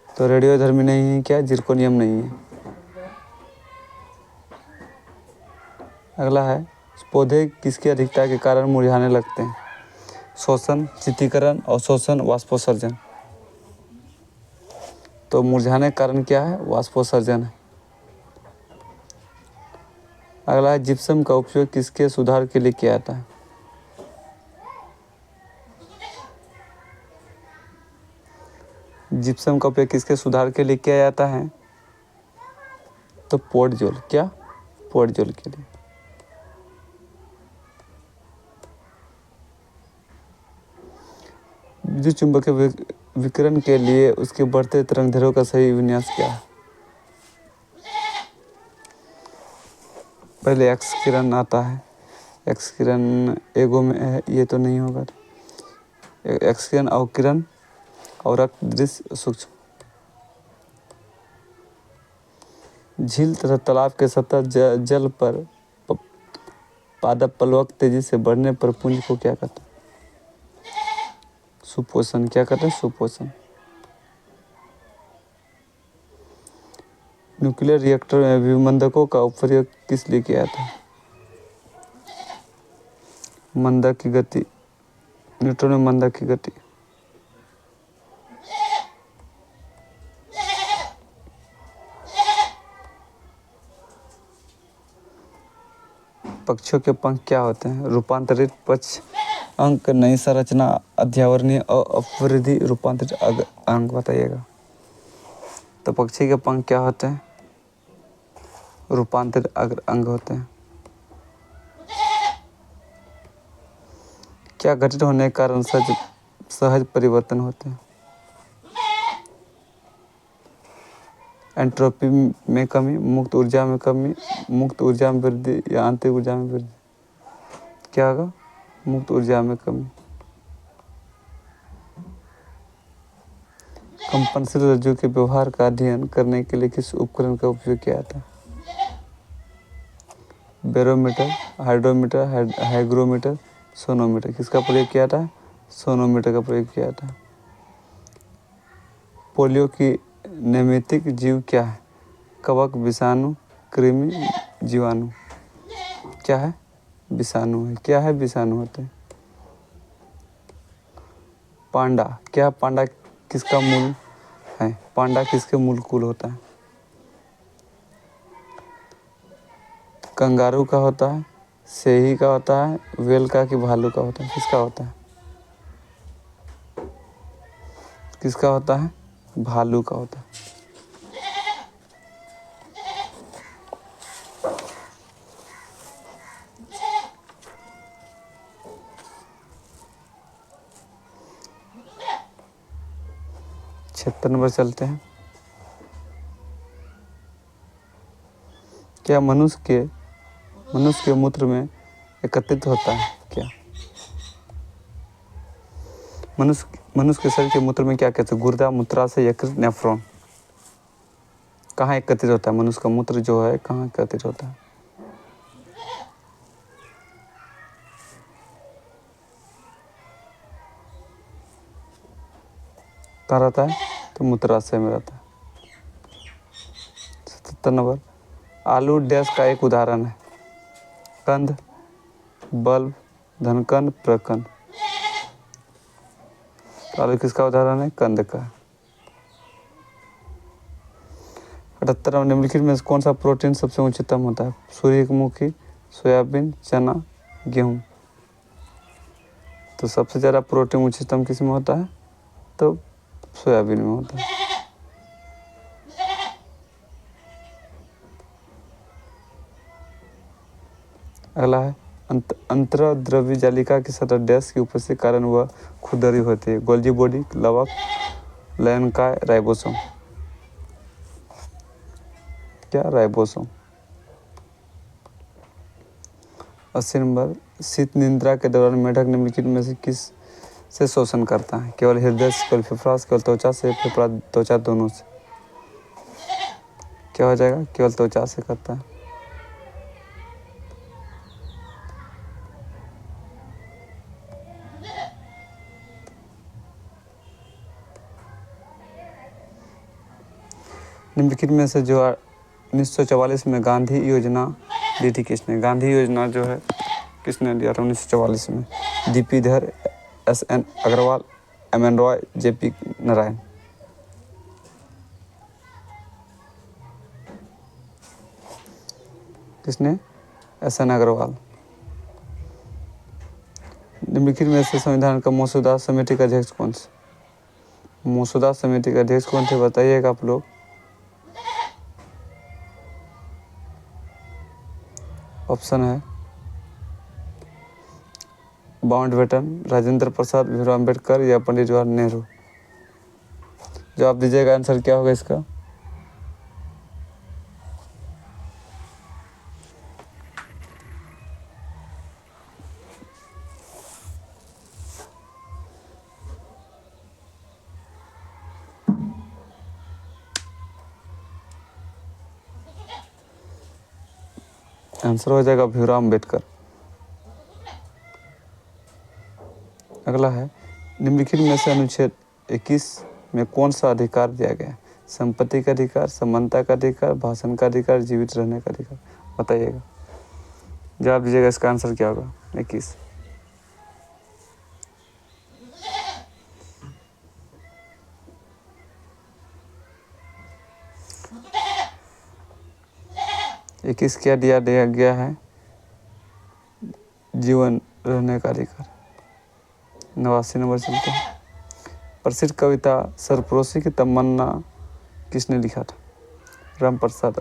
तो रेडियो धर्मी नहीं है क्या? जिर्कोनियम नहीं है। अगला है पौधे किसकी अधिकता के कारण मुरझाने लगते हैं? शोषण, शीतीकरण, अवशोषण, वाष्पोत्सर्जन। तो मुरझाने का कारण क्या है? वाष्पोत्सर्जन है। अगला है जिप्सम का उपयोग किसके सुधार के लिए किया जाता है? जिप्सम का उपयोग किसके सुधार के लिए किया जाता है? तो पोर्टजोल। क्या? पोर्टजोल के लिए। विद्युत चुंबकीय विकिरण के लिए उसके बढ़ते तरंगदैर्घ्य का सही विन्यास क्या है? पहले एक्स किरण आता है। एक्स किरण एगो में है, ये तो नहीं होगा। एक्स किरण, अवकिरण, औरक, दृश्य, सूक्ष्म। झील तथा तालाब के सतह जल पर पादप पलवक तेजी से बढ़ने पर पुंज को क्या कहते हैं? सुपोषण। क्या कहते हैं? सुपोषण। न्यूक्लियर रिएक्टर में विमंदकों का उपयोग किस लिए किया जाता है? मंदक की गति। न्यूट्रॉन में मंदक की गति। पक्षियों के पंख क्या होते हैं? रूपांतरित पक्ष अंक, नई संरचना, अध्यावरणीय अपवृद्धि, रूपांतरित अंक। बताइएगा। तो पक्षी के पंख क्या होते हैं? रूपांतरित अंग होते हैं। क्या घटित होने के कारण सहज परिवर्तन होते हैं? एंट्रोपी में कमी, मुक्त ऊर्जा में कमी, मुक्त ऊर्जा में वृद्धि या आंतरिक ऊर्जा में वृद्धि। क्या होगा? मुक्त ऊर्जा में कमी। कंपनशील रज्जु के व्यवहार का अध्ययन करने के लिए किस उपकरण का उपयोग किया जाता है? Barometer, hydrometer, hygrometer, sonometer. किसका प्रयोग किया था? सोनोमीटर का प्रयोग किया था। पोलियो की नैमित्तिक जीव क्या है? कवक, विषाणु, कृमि, जीवाणु। क्या है? विषाणु है। क्या है? विषाणु होते हैं। पांडा, क्या पांडा किसका मूल है? पांडा किसके मूल कुल होता है? कंगारू का होता है, सेही का होता है, वेल का कि भालू का होता है? किसका होता है? किसका होता है? भालू का होता है। छिहत्तर नंबर चलते हैं। क्या मनुष्य के मूत्र में एकत्रित होता है? क्या मनुष्य के शरीर के मूत्र में क्या कहते हैं? गुर्दा, मूत्राशय, यकृत, नेफ्रॉन। कहाँ एकत्रित होता है? मनुष्य का मूत्र जो है कहाँ एकत्रित होता है? कहाँ रहता है? तो मूत्राशय में रहता है। 77 नंबर, आलू डैश का एक उदाहरण है? कंद, बल्ब, धनकंद, प्रकंद। तो आलू किसका उदाहरण है? कंद का। 78 नंबर, निम्नलिखित में कौन सा प्रोटीन सबसे उच्चतम होता है? सूर्यमुखी, सोयाबीन, चना, गेहूँ। तो सबसे ज़्यादा प्रोटीन उच्चतम किस में होता है? तो सोयाबीन में होता है। अगला है अंतर्द्रव्य जालिका की सतह डैश की उपस्थिति के कारण वह खुरदरी होती है? गोल्जी बॉडी, लवक, लयनकाय, राइबोसोम। क्या? राइबोसोम। 80 नंबर, शीत निद्रा के दौरान मेढक निम्नलिखित में से किस से शोषण करता है? केवल हृदय से, केवल फेफड़ा से, केवल त्वचा से, फेफड़ा त्वचा दोनों से? क्या हो जाएगा? केवल त्वचा से करता है। निम्नलिखित में से जो 1944 में गांधी योजना दी थी किसने? गांधी योजना जो है किसने दिया था 1944 में? DP धर, SN Agarwal, MN Roy, JP Narayan. किसने? SN अग्रवाल। निम्नलिखित में से संविधान का मसौदा समिति का अध्यक्ष कौन से? मसौदा समिति का अध्यक्ष कौन थे बताइएगा आप लोग। ऑप्शन है माउंटबेटन, राजेंद्र प्रसाद, भीमराव अम्बेडकर या पंडित जवाहर नेहरू। जवाब दीजिएगा, आंसर क्या होगा इसका? आंसर हो जाएगा भीमराव अम्बेडकर। अगला है निम्नलिखित में से अनुच्छेद 21 में कौन सा अधिकार दिया गया है? संपत्ति का अधिकार, समानता का अधिकार, भाषण का अधिकार, जीवित रहने का अधिकार। बताइएगा, जवाब दीजिएगा, इसका आंसर क्या होगा? 21। इक्कीस क्या दिया गया है? जीवन रहने का अधिकार। 89 नंबर चलते हैं। प्रसिद्ध कविता सरफरोशी की तमन्ना किसने लिखा था? राम प्रसाद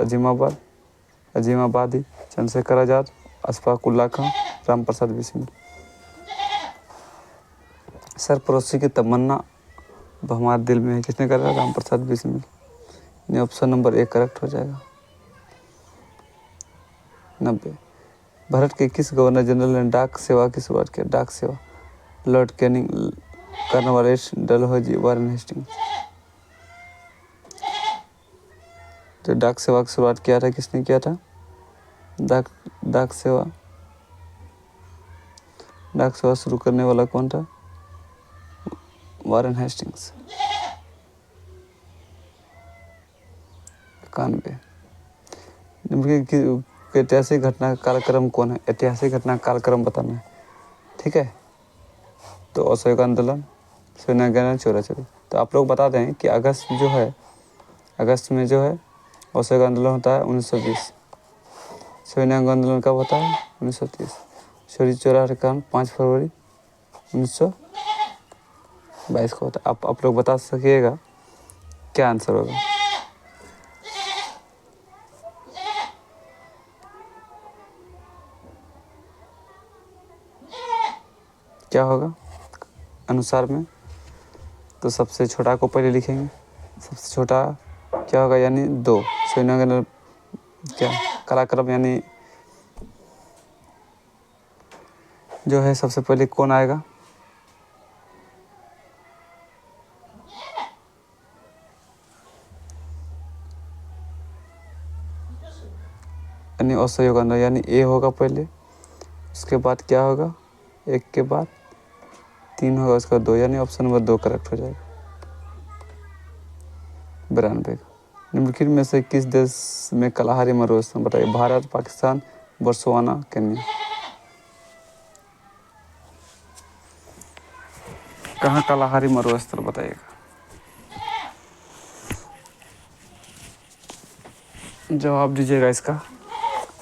अजीमाबादी, चंद्रशेखर आजाद, अशफाक उल्लाह खां, राम प्रसाद बिस्मिल। सरफरोशी की तमन्ना हमारे दिल में है, किसने करा? राम प्रसाद बिस्मिल। यानी ऑप्शन नंबर 1 करेक्ट हो जाएगा। 90, भारत के किस गवर्नर जनरल ने डाक सेवा की शुरुआत की? डाक सेवा, Lord Canning, Cornwallis, Dalhousie, Warren Hastings. तो डाक सेवा की शुरुआत किया था किसने किया था? डाक सेवा शुरू करने वाला कौन था? Warren Hastings. 91, ऐतिहासिक घटना का कालक्रम कौन है? ऐतिहासिक घटना का कालक्रम बताना है, ठीक है? तो असहयोग आंदोलन, सविनय आंदोलन चोरा चोरी। तो आप लोग बता दें कि अगस्त में जो है असहयोग आंदोलन होता है 1920। सविनय आंदोलन कब होता है? 1930। चोरी चोरा हत्याकांड 5 फरवरी 1922 को होता है। आप लोग बता सकिएगा क्या आंसर होगा। क्या होगा अनुसार में? तो सबसे छोटा को पहले लिखेंगे। सबसे छोटा क्या होगा? यानी 2। सविनय आंदोलन क्या कालाक्रम यानी जो है सबसे पहले कौन आएगा? यानी असहयोग आंदोलन यानी ए होगा पहले, उसके बाद क्या होगा? 1 के बाद 3 होगा, उसका 2 यानी ऑप्शन नंबर 2 करेक्ट हो जाएगा। 92 का। निम्नलिखित में से किस देश में कलाहारी मरुस्थल? बताइए। Bharat, Pakistan, Botswana, Kenya. कहाँ कलाहारी मरुस्थल बताइएगा। जवाब दीजिएगा इसका।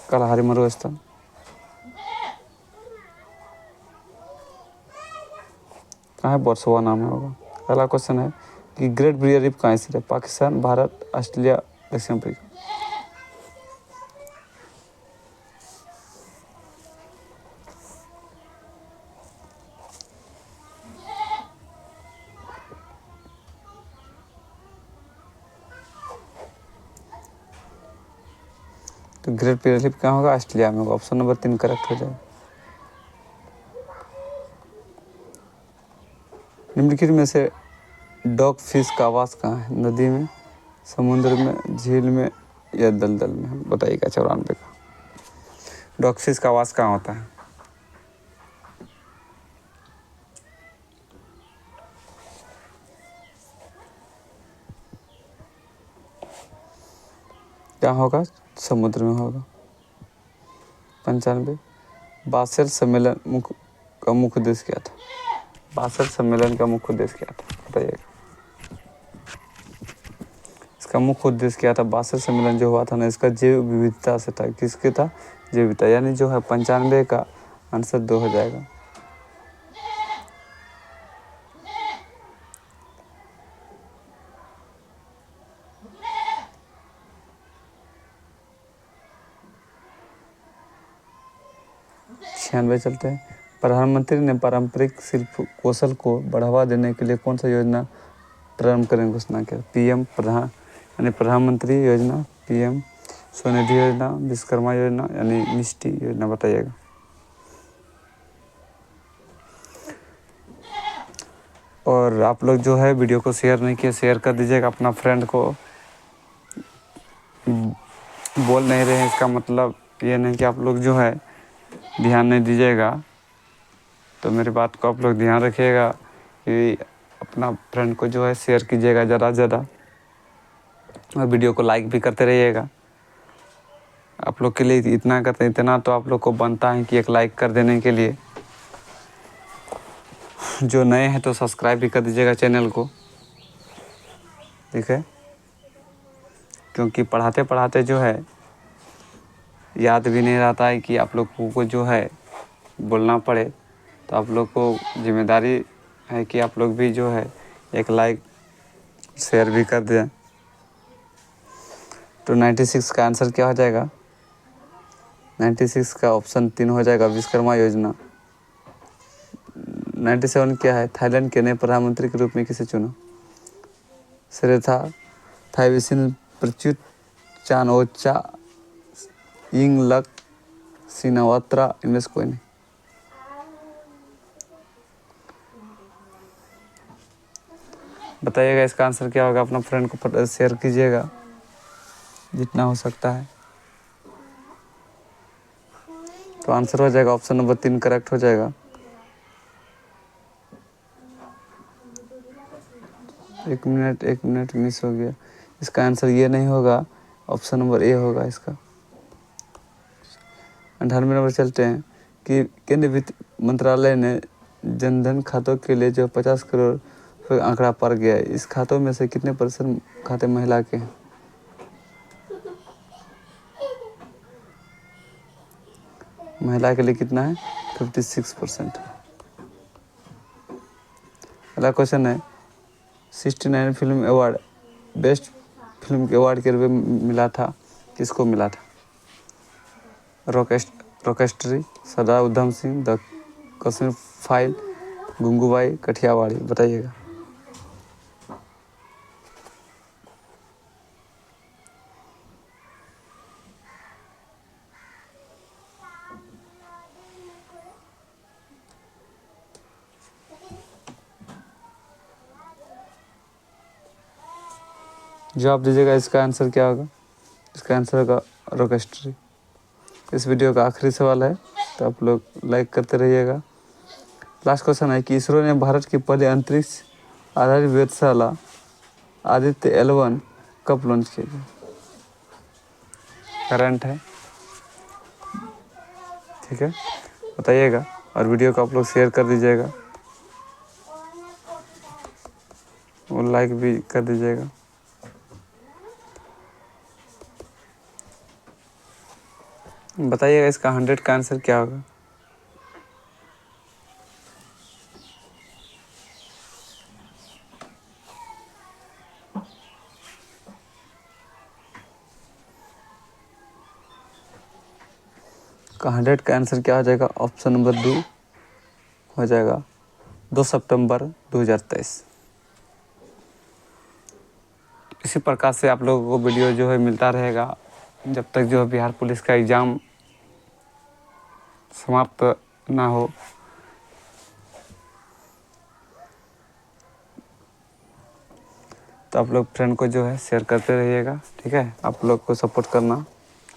कलाहारी मरुस्थल कहाँ है? बोत्सवाना में होगा। पहला क्वेश्चन है कि ग्रेट बैरियर रीफ कहाँ स्थित है? पाकिस्तान, भारत, ऑस्ट्रेलिया, दक्षिण अफ्रीका। तो ग्रेट बैरियर रीफ कहाँ होगा? ऑस्ट्रेलिया में होगा। ऑप्शन नंबर 3 करेक्ट हो जाएगा। निम्नलिखित में से डॉग फिश का आवास कहाँ है? नदी में, समुद्र में, झील में या दलदल में? बताइएगा। 94 का। डॉग फिश का आवास कहाँ होता है? क्या होगा? समुद्र में होगा। 95। बासेल सम्मेलन का मुख्य उद्देश्य क्या था? बासेल सम्मेलन का मुख्य उद्देश्य क्या था? बताइएगा। इसका मुख्य उद्देश्य क्या था? बासेल सम्मेलन जो हुआ था ना, इसका जैव विविधता से था। किसके था? जैव विविधता। यानी जो है 95 का आंसर 2 हो जाएगा। चलते हैं। प्रधानमंत्री ने पारंपरिक शिल्प कौशल को बढ़ावा देने के लिए कौन सा योजना प्रारंभ करने की घोषणा किया? पीएम यानी प्रधानमंत्री योजना, पीएम स्वनिधि योजना, विश्वकर्मा योजना यानी मिष्टी योजना। बताइएगा। और आप लोग जो है वीडियो को शेयर नहीं किए, शेयर कर दीजिएगा अपना फ्रेंड को। बोल नहीं रहे हैं इसका मतलब ये नहीं कि आप लोग जो है ध्यान नहीं दीजिएगा। तो मेरी बात को आप लोग ध्यान रखिएगा कि अपना फ्रेंड को जो है शेयर कीजिएगा ज़्यादा से ज़्यादा, और वीडियो को लाइक भी करते रहिएगा। आप लोग के लिए इतना करते हैं, इतना तो आप लोग को बनता है कि एक लाइक कर देने के लिए। जो नए हैं तो सब्सक्राइब भी कर दीजिएगा चैनल को, ठीक है? क्योंकि पढ़ाते पढ़ाते जो है याद भी नहीं रहता है कि आप लोगों को जो है बोलना पड़े। तो आप लोग को जिम्मेदारी है कि आप लोग भी जो है एक लाइक शेयर भी कर दें। तो 96 का आंसर क्या हो जाएगा? 96 का ऑप्शन 3 हो जाएगा, विश्वकर्मा योजना। 97 क्या है? थाईलैंड के नए प्रधानमंत्री के रूप में किसे चुना? श्रेथा थाईविसिन प्रच्युत चानओचा यिंगलक सिनावात्रा इनमें से कोई नहीं। बताइएगा इसका आंसर क्या होगा। अपना फ्रेंड को शेयर कीजिएगा जितना हो सकता है। तो आंसर हो जाएगा ऑप्शन नंबर 3 करेक्ट हो जाएगा। एक मिनट मिस हो गया। इसका आंसर ये नहीं होगा, ऑप्शन नंबर ए होगा इसका। 98 नंबर चलते हैं कि केंद्रीय वित्त मंत्रालय ने जनधन खातों के लिए जो 50 करोड़ फिर आंकड़ा पड़ गया। इस खातों में से कितने % खाते महिला के हैं? महिला के लिए कितना है? 56%। अगला क्वेश्चन है 69 फिल्म अवार्ड बेस्ट फिल्म के अवार्ड के रूप में मिला था, किसको मिला था? रॉकेस्ट्री, सरदार उधम सिंह, द कश्मीर फाइल, गंगूबाई काठियावाड़ी। बताइएगा। जवाब दीजिएगा। इसका आंसर क्या होगा? इसका आंसर होगा रॉकेस्ट्री। इस वीडियो का आखिरी सवाल है, तो आप लोग लाइक करते रहिएगा। लास्ट क्वेश्चन है कि इसरो ने भारत की पहली अंतरिक्ष आधारित वेधशाला आदित्य L1 कब लॉन्च किया गया? करंट है, ठीक है, बताइएगा। और वीडियो को आप लोग शेयर कर दीजिएगा और लाइक भी कर दीजिएगा। बताइएगा इसका 100 का आंसर क्या होगा? का 100 का आंसर क्या हो जाएगा? ऑप्शन नंबर 2 हो जाएगा 2 सितंबर 2023। इसी प्रकार से आप लोगों को वीडियो जो है मिलता रहेगा जब तक जो है बिहार पुलिस का एग्ज़ाम समाप्त ना हो। तो आप लोग फ्रेंड को जो है शेयर करते रहिएगा, ठीक है। आप लोग को सपोर्ट करना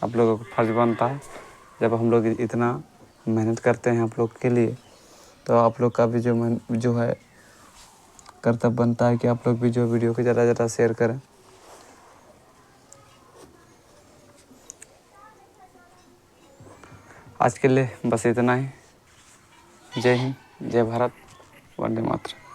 आप लोगों को फर्ज बनता है। जब हम लोग इतना मेहनत करते हैं आप लोग के लिए, तो आप लोग का भी जो है कर्तव्य बनता है कि आप लोग भी जो वीडियो को ज़्यादा से ज़्यादा शेयर करें। आज के लिए बस इतना ही। जय हिंद, जय भारत, वंदे मातरम।